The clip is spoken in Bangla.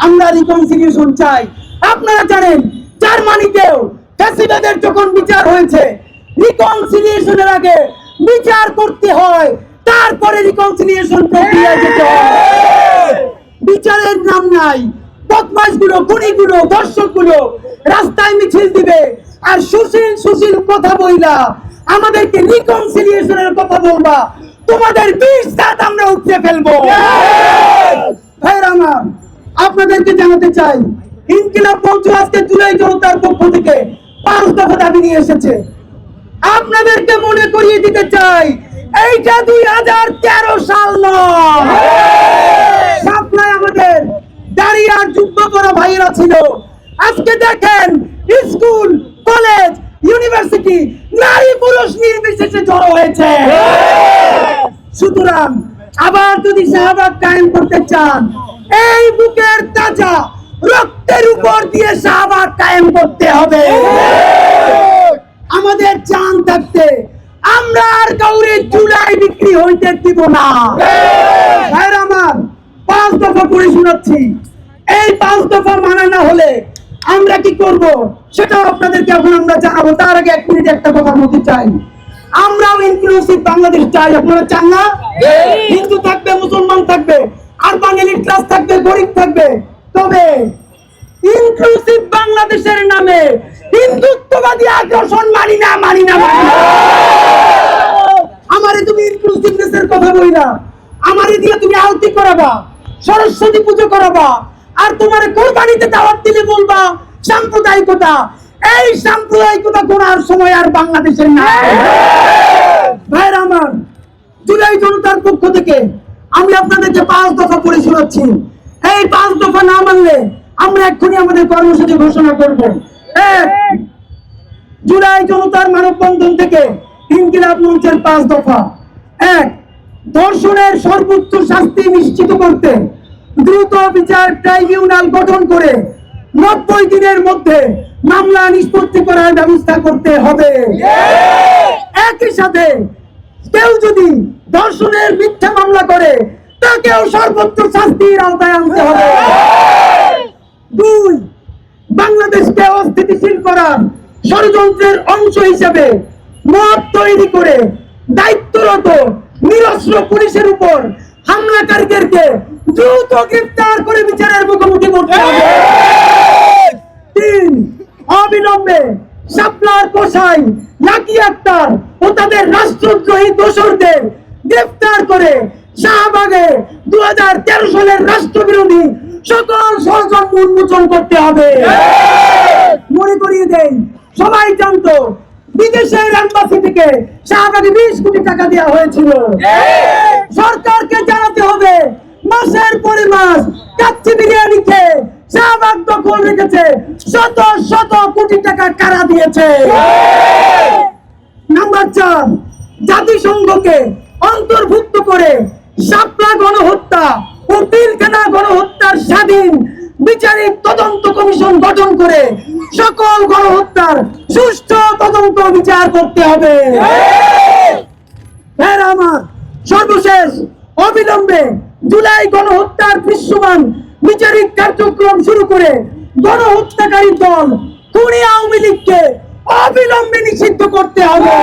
আমরা রিকনসিলিয়েশন চাই। আপনারা জানেন জার্মানিতেও ফ্যাসিবাদের যখন বিচার হয়েছে, রিকনসিলিয়েশনের আগে বিচার করতে হয়, তারপরে রিকনসিলিয়েশন প্রক্রিয়ায় যেতে হয়। বিচারের নাম নাই, বদমাশগুলো, খুনিগুলো, দর্শকগুলো রাস্তায় মিছিল দিবে আর সুশীল কথা বইলা আমাদেরকে রিকনসিলিয়েশনের কথা বলবা, তোমাদের 20 দাঁত আমরা উঠে ফেলবো। ভাইরা আমার, আপনাদেরকে জানাতে চাই, ইনকিলাব মঞ্চ আজকে জুলাই জনতার পক্ষ থেকে 5 দফা দাবি নিয়ে এসেছে। আপনাদেরকে মনে করিয়ে দিতে চাই, এইটা 2013 সাল নয়। সাপ্লাই আমাদের দাঁড়িয়ে আর যুদ্ধ করা ভাইয়েরা ছিল। আজকে দেখেন স্কুল, কলেজ, ইউনিভার্সিটি নারী পুরুষ নির্বিশেষে জড়ো হয়েছে। সুতরাং আবার যদি শাহবাগ কায়েম করতে চান, এই বুকের তাজা রক্তের উপর দিয়ে শাহবাগ কায়েম করতে হবে। আমাদের চান থাকতে আমরা আর কাউরে জুলাই বিক্রি হইতে দিব না। ভাইরা আমার, 5 দফা করে শোনাচ্ছি। এই 5 দফা মানা না হলে আমরা কি করব সেটাও আপনাদেরকে এখন আমরা জানাবো। তার আগে 1 মিনিট একটা কথা বলতে চাই। আমরাও ইনক্লুসিভ বাংলাদেশ চাই। আপনারা চান না? হিন্দু থাকবে, মুসলমান থাকবে, আর বাঙালি ক্লাস থাকবে, গরিব থাকবে, তবে ইনক্লুসিভ বাংলাদেশের নামে হিন্দুত্ববাদী আগ্রাসন মানি না। আমারে তুমি ইনক্লুসিভনেসের কথা বইলা, আমারে দিয়ে তুমি আরতি করাবা, সরস্বতী পুজো করাবা, আর তোমার কোরবানিতে দাওয়াত দিলে বলবা সাম্প্রদায়িকতা। এই সাম্প্রদায়িকতা করার সময় আর বাংলাদেশের না। ভাইরা আমার, জুলাই জনতার পক্ষ থেকে আমি আপনাদেরকে 5 দফা করে শোনাচ্ছি। এই 5 দফা না মানলে আমরা এক্ষুনি আমাদের কর্মসূচি ঘোষণা করব। 1, জুলাই জনতার মানববন্ধন থেকে ইনকিলাব মঞ্চের 5 দফা। 1, ধর্ষণের সর্বোচ্চ শাস্তি নিশ্চিত করতে দ্রুত বিচার ট্রাইব্যুনাল গঠন করে 90 দিনের মধ্যে মামলা নিষ্পত্তি করার ব্যবস্থা করতে হবে। একই সাথে কেউ যদি ধর্ষণের মিথ্যা মামলা করে তাকেও সর্বোচ্চ শাস্তির আওতায় আনতে হবে। 2, বাংলাদেশকে অস্থিতিশীল করার ষড়যন্ত্রের অংশ হিসেবে মত তৈরি করে দায়িত্বরত নিরস্ত্র পুলিশের উপর হামলাকারীদেরকে দ্রুত গ্রেফতার করে বিচারের মুখোমুখি করতে হবে। 3, অবিলম্বে শাপলার কোষাই, লাকি আক্তার ও তাদের রাষ্ট্রদ্রোহী দোসরদের গ্রেফতার করে শাহবাগে 2013 সালের রাষ্ট্রবিরোধী সকল ষড়যন্ত্র উন্মোচন করতে হবে। মনে করিয়ে দেই, সবাই জানতো বিদেশের এম্বাসি থেকে শাহবাগে 20 কোটি টাকা দেওয়া হয়েছিল। সরকারকে জানাতে হবে মাসের পর মাস কাচ্চি বিরিয়ানি খেয়ে শাহবাগ দখল রেখেছে, শত কোটি টাকা কারা দিয়েছে। নাম্বার 4, জাতিসংঘকে অন্তর্ভুক্ত করে শাপলা গণহত্যা ও পিলখানা গণহত্যার স্বাধীন বিচারিক তদন্ত কমিশন গঠন করে সকল গণহত্যার সুষ্ঠু তদন্ত বিচার করতে হবে। আমার সর্বশেষ, অবিলম্বে জুলাই গণহত্যার দৃশ্যমান বিচারিক কার্যক্রম শুরু করে গণহত্যাকারী দল খুনি আওয়ামী লীগকে অবিলম্বে নিষিদ্ধ করতে হবে।